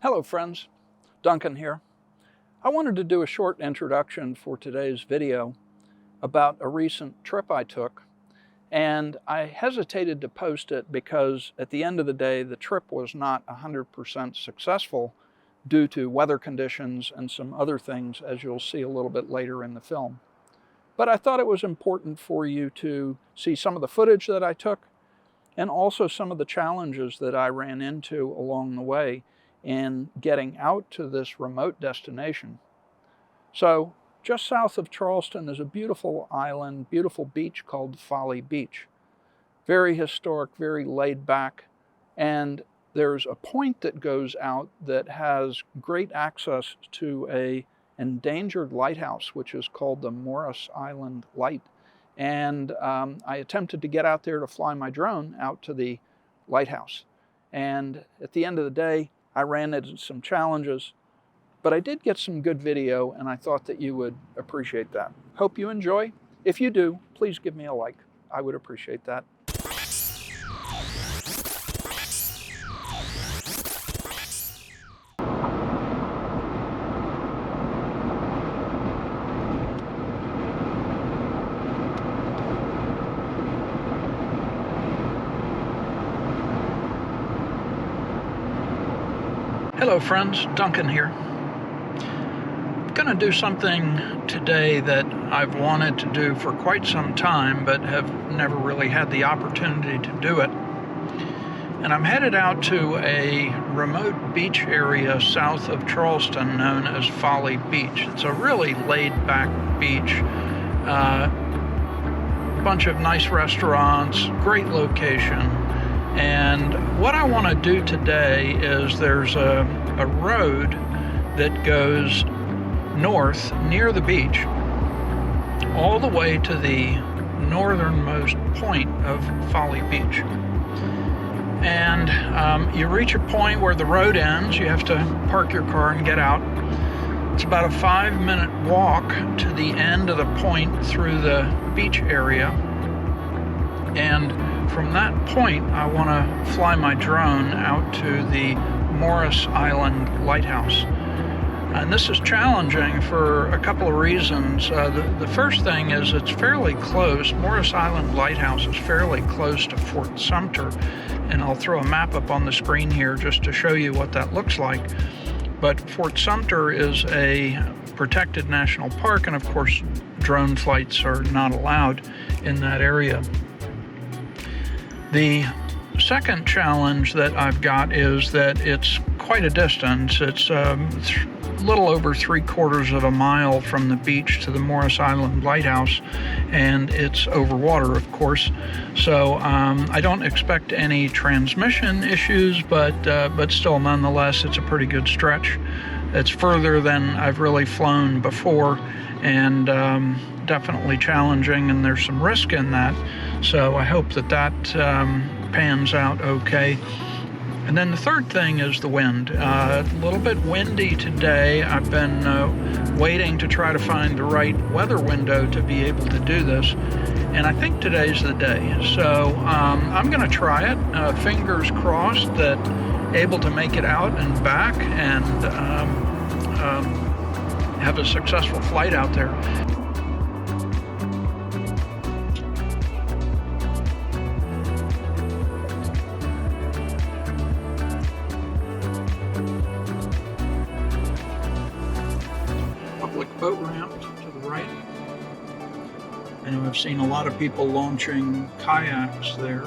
Hello friends, Duncan here. I wanted to do a short introduction for today's video about a recent trip I took, and I hesitated to post it because at the end of the day the trip was not 100% successful due to weather conditions and some other things, as you'll see a little bit later in the film. But I thought it was important for you to see some of the footage that I took and also some of the challenges that I ran into along the way in getting out to this remote destination. So just south of Charleston is a beautiful island, beautiful beach called Folly Beach. Very historic, very laid back, and there's a point that goes out that has great access to an endangered lighthouse, which is called the Morris Island Lighthouse. And I attempted to get out there to fly my drone out to the lighthouse. And at the end of the day, I ran into some challenges, but I did get some good video, and I thought that you would appreciate that. Hope you enjoy. If you do, please give me a like. I would appreciate that. Hello friends, Duncan here. I'm going to do something today that I've wanted to do for quite some time, but have never really had the opportunity to do it. And I'm headed out to a remote beach area south of Charleston known as Folly Beach. It's a really laid-back beach. A bunch of nice restaurants, great location. And what I want to do today is there's a road that goes north near the beach all the way to the northernmost point of Folly Beach. And you reach a point where the road ends. You have to park your car and get out. It's about a 5-minute walk to the end of the point through the beach area. And from that point, I want to fly my drone out to the Morris Island Lighthouse. And this is challenging for a couple of reasons. The first thing is it's fairly close. Morris Island Lighthouse is fairly close to Fort Sumter. And I'll throw a map up on the screen here just to show you what that looks like. But Fort Sumter is a protected national park, and of course, drone flights are not allowed in that area. The second challenge that I've got is that it's quite a distance. It's a little over 3/4 of a mile from the beach to the Morris Island Lighthouse, and it's over water, of course. So I don't expect any transmission issues, but still, nonetheless, it's a pretty good stretch. It's further than I've really flown before, and definitely challenging, and there's some risk in that. So I hope that pans out okay. And then the third thing is the wind. A little bit windy today. I've been waiting to try to find the right weather window to be able to do this. And I think today's the day. So I'm going to try it. Fingers crossed that able to make it out and back and have a successful flight out there. Public boat ramp to the right. I know I've seen a lot of people launching kayaks there.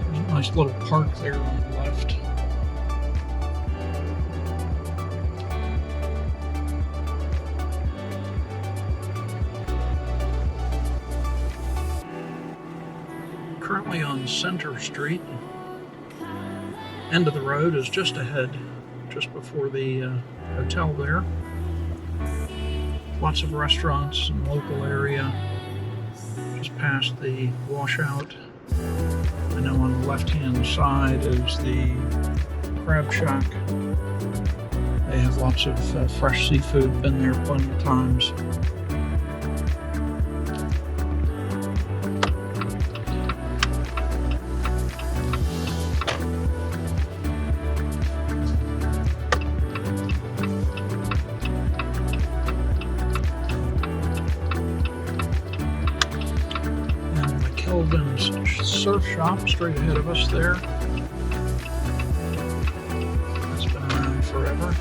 There's a nice little park there on the left. Currently on Center Street. End of the road is just ahead, just before the hotel there. Lots of restaurants in the local area. Just past the washout. I know on the left-hand side is the crab shack. They have lots of fresh seafood, been there plenty of times. Surf shop straight ahead of us there. It's been around forever.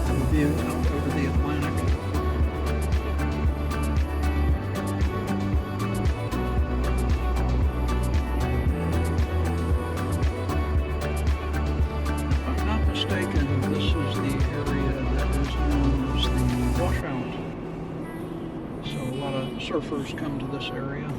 The view out over the Atlantic. This is the area that is known as the washout. So a lot of surfers come to this area.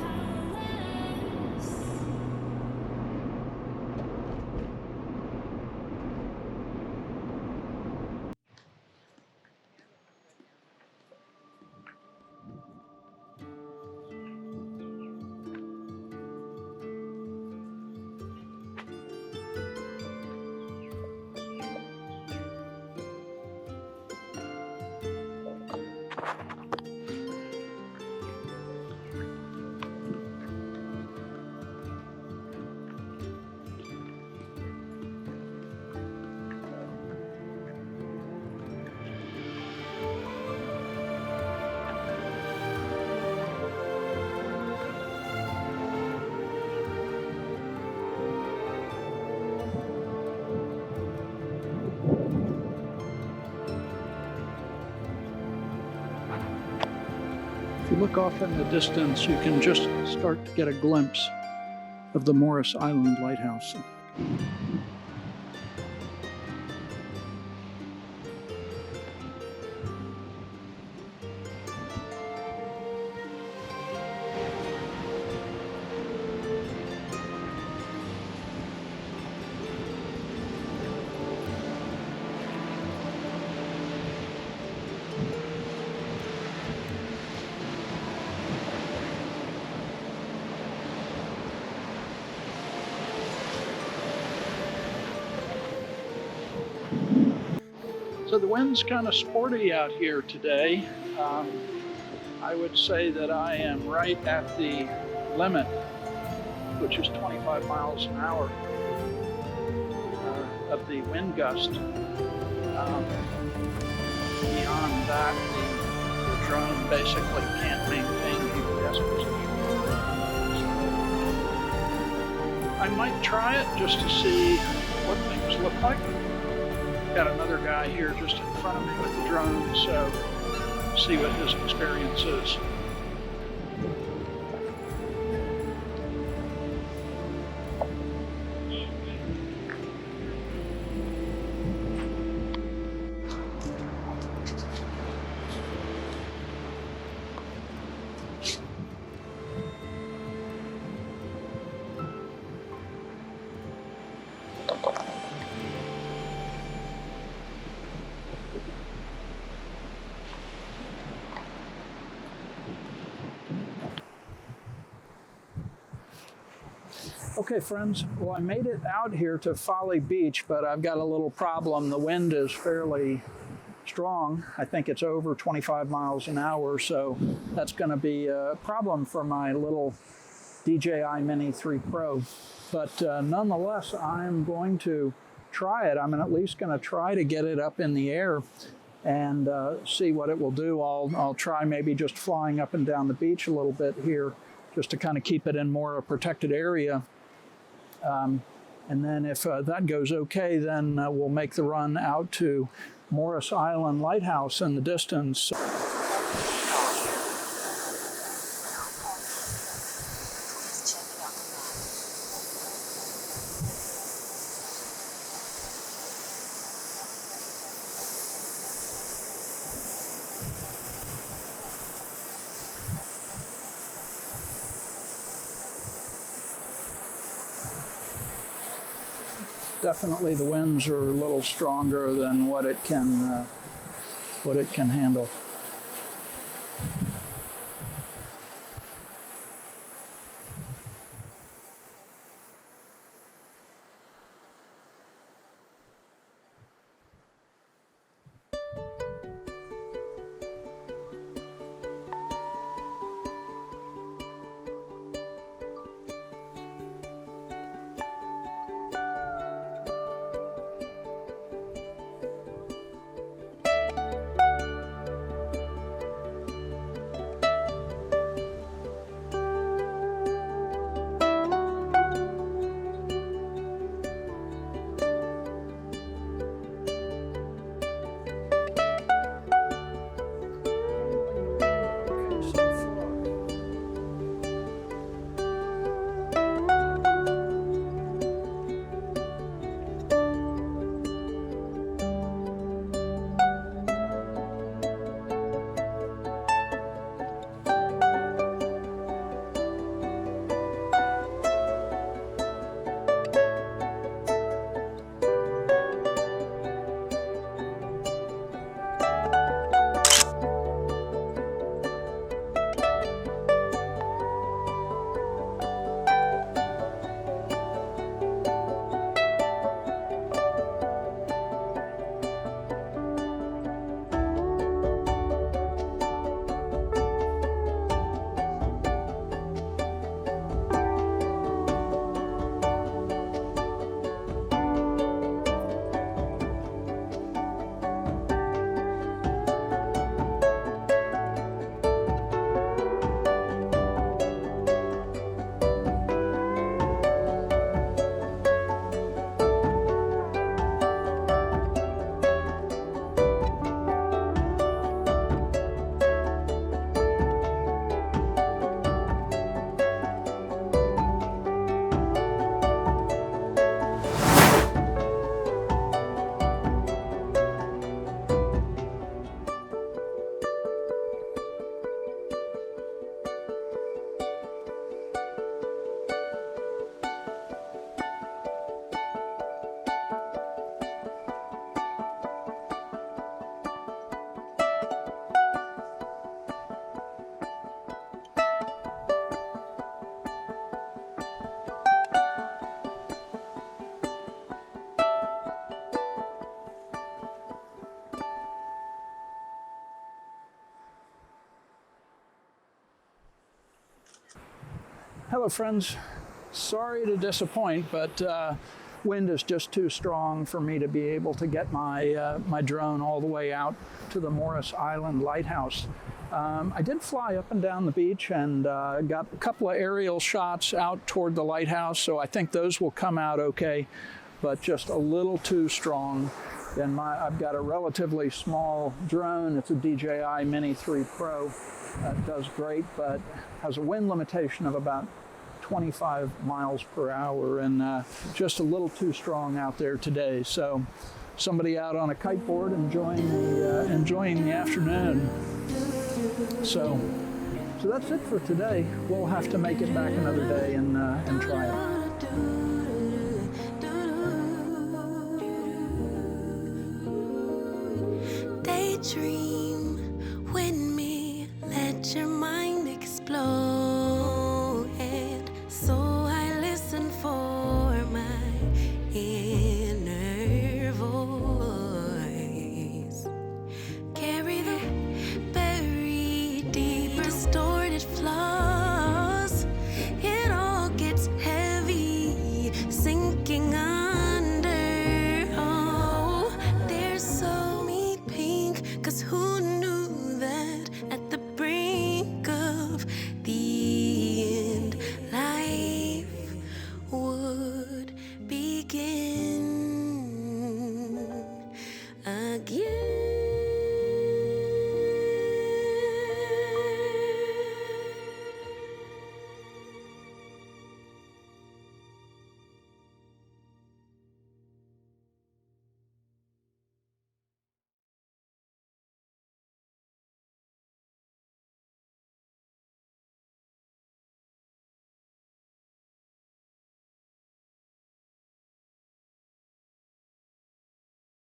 If you look off in the distance, you can just start to get a glimpse of the Morris Island Lighthouse. So the wind's kind of sporty out here today. I would say that I am right at the limit, which is 25 miles an hour of the wind gust. Beyond that, the drone basically can't maintain GPS position. I might try it just to see what things look like. Got another guy here just in front of me with the drone, so see what his experience is. Okay, friends, well, I made it out here to Folly Beach, but I've got a little problem. The wind is fairly strong. I think it's over 25 miles an hour, so that's going to be a problem for my little DJI Mini 3 Pro. But nonetheless, I'm going to try it. I'm at least going to try to get it up in the air and see what it will do. I'll try maybe just flying up and down the beach a little bit here, just to kind of keep it in more a protected area. And then if that goes okay, then we'll make the run out to Morris Island Lighthouse in the distance. Definitely the winds are a little stronger than what it can what it can handle. Hello friends, sorry to disappoint, but wind is just too strong for me to be able to get my drone all the way out to the Morris Island Lighthouse. I did fly up and down the beach and got a couple of aerial shots out toward the lighthouse, so I think those will come out okay, but just a little too strong. And I've got a relatively small drone. It's a DJI Mini 3 Pro. That does great, but has a wind limitation of about 25 miles per hour and just a little too strong out there today. So somebody out on a kiteboard enjoying the afternoon. So that's it for today. We'll have to make it back another day and try it. Daydream.